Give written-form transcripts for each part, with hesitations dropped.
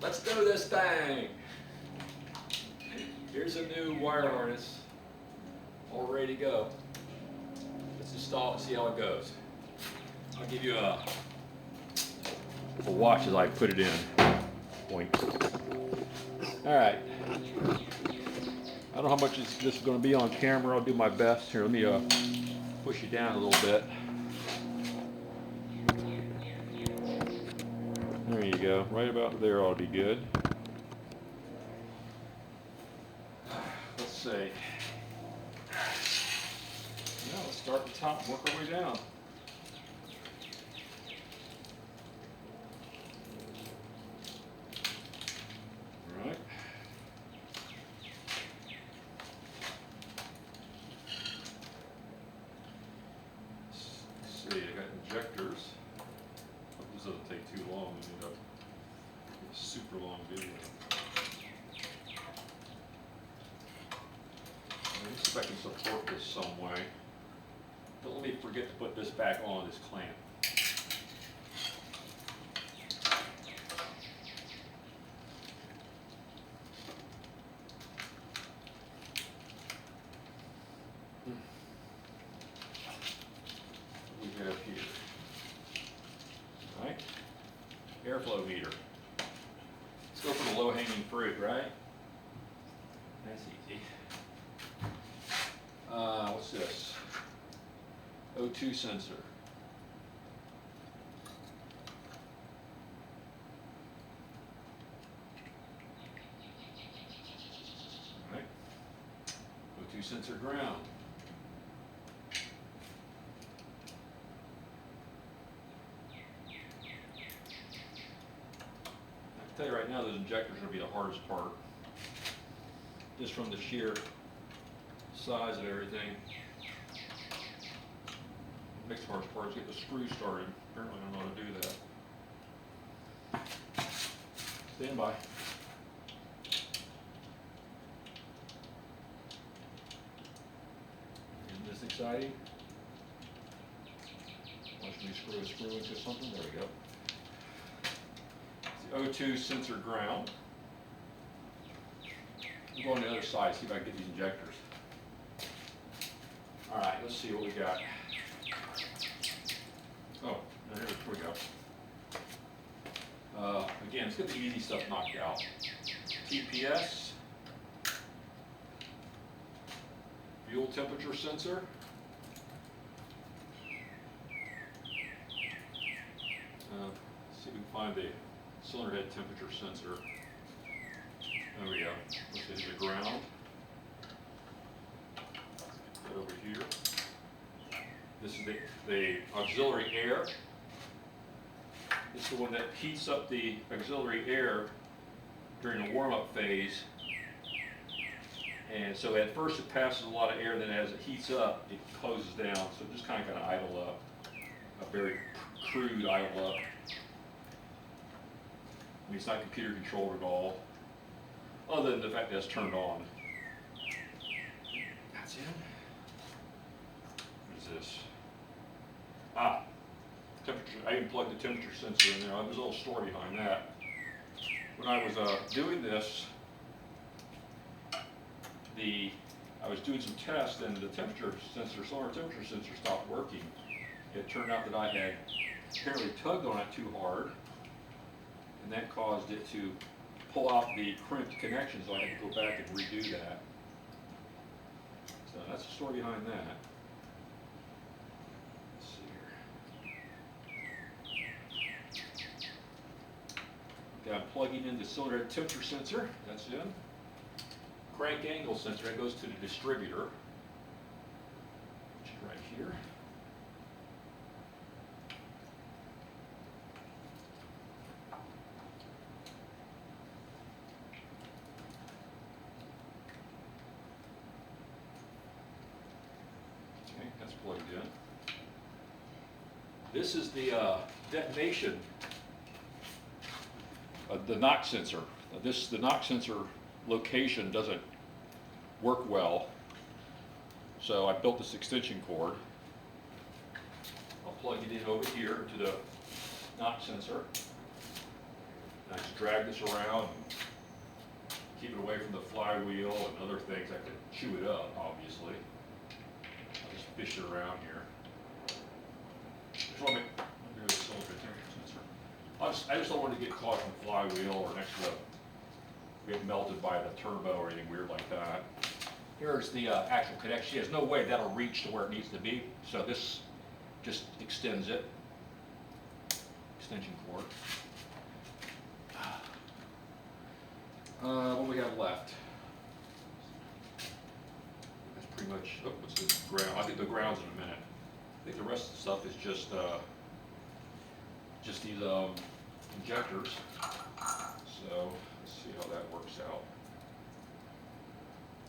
Let's do this thing. Here's a new wire harness, all ready to go. Let's install it and see how it goes. I'll give you a watch as I put it in. Point. All right. I don't know how much this is going to be on camera. I'll do my best. Here, let me push it down a little bit. There you go. Right about there ought to be good. Let's see. Now let's start at the top and work our way down. All right. Let's see, I got injectors. Hope this doesn't take too long. We end up with a super long video. Let me see if I can support this some way. Don't let me forget to put this back on this clamp. What we have here. All right, airflow meter. Let's go for the low-hanging fruit, right? That's easy. What's this? O2 sensor. All right. O2 sensor ground. I can tell you right now, those injectors are going to be the hardest part, just from the sheer size of everything. Next hardest part is get the screw started. Apparently I don't know how to do that. Stand by. Isn't this exciting? Watch me screw a screw into something. There we go. It's the O2 sensor ground. I'll go on the other side, see if I can get these injectors. All right, let's see what we got. Oh, here we go. Again, let's get the easy stuff knocked out. TPS, fuel temperature sensor, see if we can find the cylinder head temperature sensor. There we go. Let's hit the ground. Put that over here. This is the auxiliary air. This is the one that heats up the auxiliary air during the warm-up phase. And so at first it passes a lot of air, then as it heats up, it closes down. So it just kind of idle up. A very crude idle up. I mean, it's not computer controlled at all, other than the fact that it's turned on. That's it. What is this? Temperature. I even plugged the temperature sensor in there. There's a little story behind that. When I was doing this, I was doing some tests, and the temperature sensor, solar temperature sensor, stopped working. It turned out that I had apparently tugged on it too hard, and that caused it to pull out the crimped connection, so I had to go back and redo that. So that's the story behind that. Let's see here. Okay, I'm plugging in the cylinder head temperature sensor. That's in. Crank angle sensor, that goes to the distributor, which is right here. Okay, that's plugged in. This is the detonation, the knock sensor. The knock sensor location doesn't work well, so I built this extension cord. I'll plug it in over here to the knock sensor. And I just drag this around and keep it away from the flywheel and other things that could chew it up, obviously. I'll just fish it around here. Just want to make, do a cylinder temperature sensor. I just don't want to get caught in the flywheel or next to get melted by the turbo or anything weird like that. Here's the actual connection. There's no way that'll reach to where it needs to be, so this just extends it. Extension cord. What do we have left? That's pretty much, oh, what's this ground? I think the ground's in a minute. I think the rest of the stuff is just these injectors. So let's see how that works out.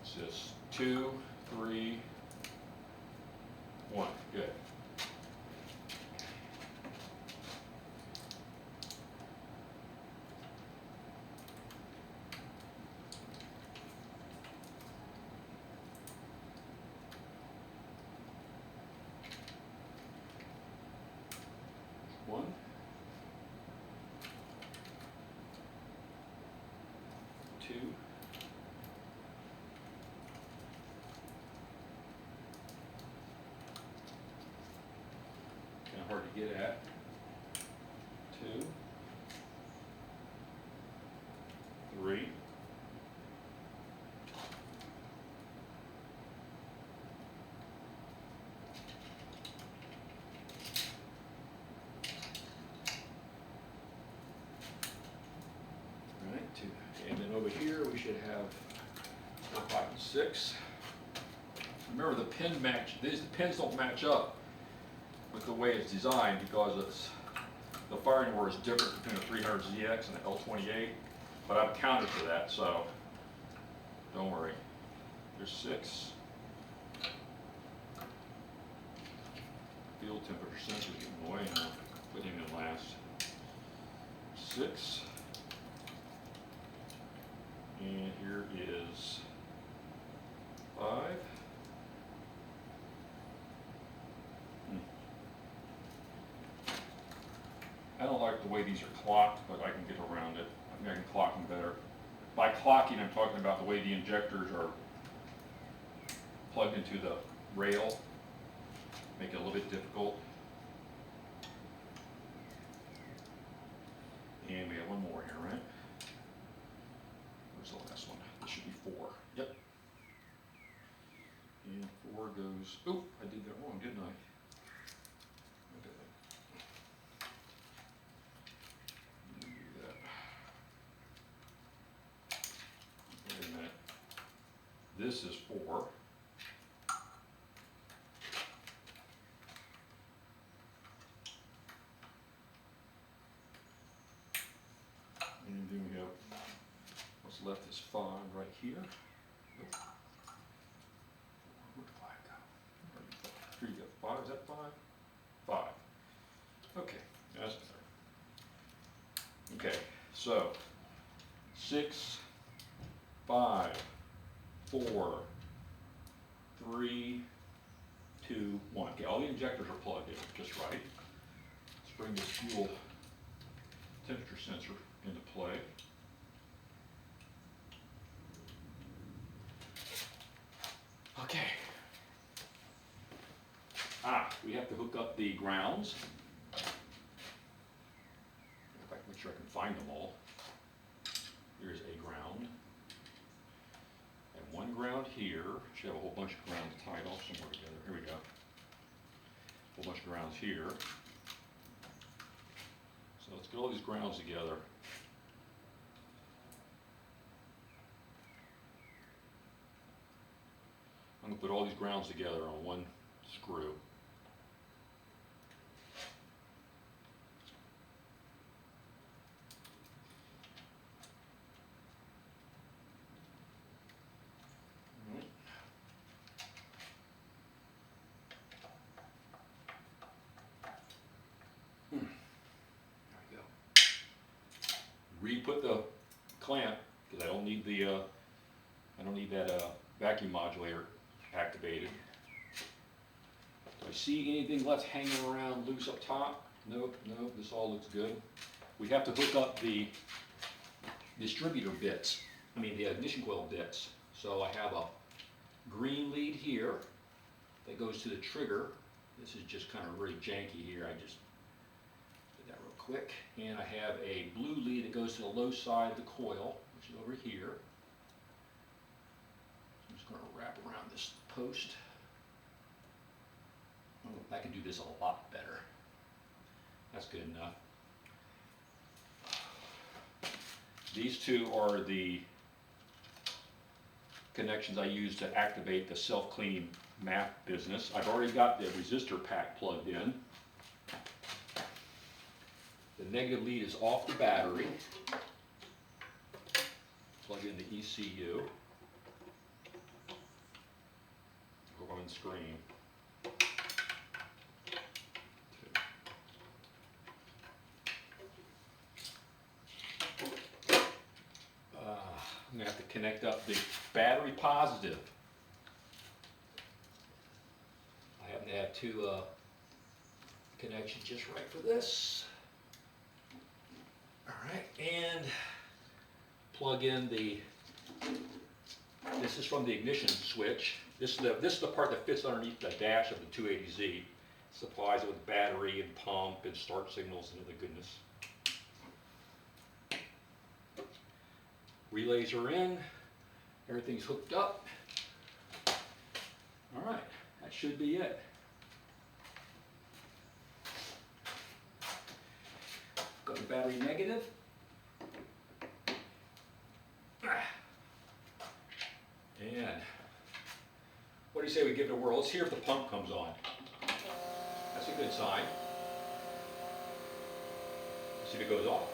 It's just 2, 3, 1. Good. One. 2. Kind of hard to get at. 2. 3. And then over here we should have 4, 5, and 6. Remember the pin match, the pins don't match up with the way it's designed because the firing order is different between a 300ZX and an L28, but I've counted for that, so don't worry. There's 6. Field temperature sensor is getting away now. Put him in last. 6. And here is 5. I don't like the way these are clocked, but I can get around it. I think I can clock them better. By clocking, I'm talking about the way the injectors are plugged into the rail. Make it a little bit difficult. And we have one more here, right? Where's the last one? This should be 4. Yep. And 4 goes, oh, I did that wrong, didn't I? Okay. Let me do that. Wait a minute. This is 4. And then we have what's left is 5 right here. Nope. Where'd 5 go? Here you go. 5, is that 5? 5. Okay, that's better. Okay, so 6, 5, 4, 3, 2, 1. Okay, all the injectors are plugged in just right. Let's bring this fuel temperature sensor into play. Okay. We have to hook up the grounds. If I can make sure I can find them all. Here's a ground. And one ground here. Should have a whole bunch of grounds tied off somewhere together. Here we go. A whole bunch of grounds here. So let's get all these grounds together. I'm going to put all these grounds together on one screw. Re-put the clamp because I don't need that vacuum modulator activated. Do I see anything left hanging around loose up top? Nope, nope, this all looks good. we have to hook up the distributor bits, the ignition coil bits. So I have a green lead here that goes to the trigger. This is just kind of really janky here. I just did that real quick. And I have a blue lead that goes to the low side of the coil, which is over here. I'm just going to wrap around this post. Oh, I can do this a lot better. That's good enough. These two are the connections I use to activate the self-cleaning map business. I've already got the resistor pack plugged in. The negative lead is off the battery. Plug in the ECU. Go on the screen. I'm going to have to connect up the battery positive. I happen to have two connections just right for this. All right, and plug in the, this is from the ignition switch. This is the part that fits underneath the dash of the 280Z. Supplies it with battery and pump and start signals and other goodness. Relays are in, everything's hooked up. All right, that should be it. Got the battery negative. And what do you say we give it a whirl? Let's hear if the pump comes on. That's a good sign. Let's see if it goes off.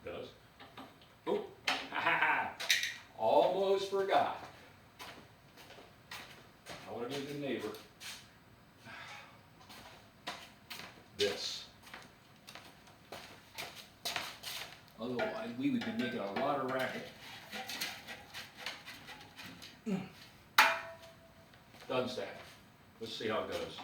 It does. Oh. Almost forgot. I want to be a good neighbor. This. Otherwise, we would be making a lot of racket. Done stack. Let's see how it goes.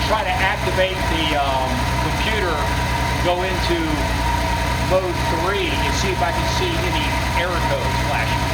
Try to activate the computer, go into mode 3 and see if I can see any error codes flashing.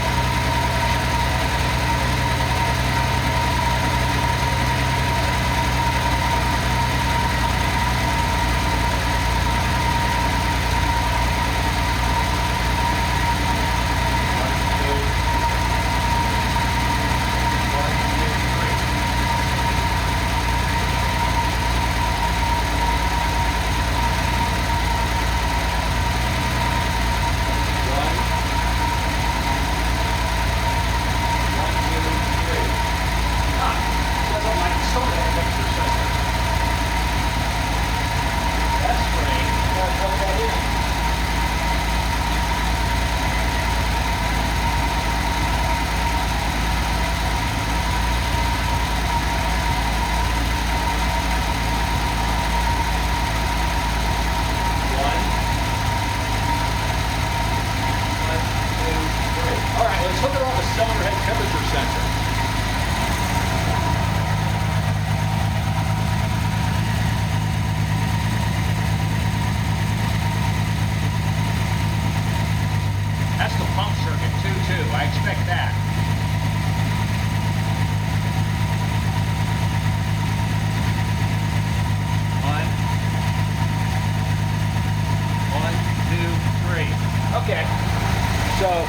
So, let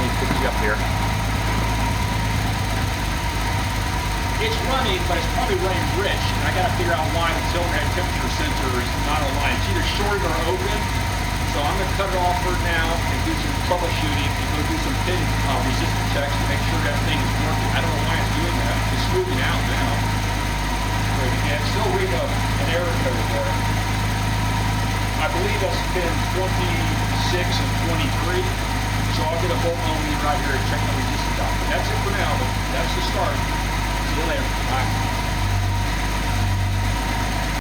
me put you up here. It's running, but it's probably running rich, and I gotta figure out why the cylinder head temperature sensor is not aligned. It's either shorted or open, so I'm gonna cut it off for now and do some troubleshooting and go do some pin resistance checks to make sure that thing is working. I don't know why it's doing that. It's smoothing out now. And it's still reading an error code there. I believe that's pin 26 and 23, so I'll get a bolt on me right here and check the resistance out. But that's it for now, but that's the start. See you later. Bye.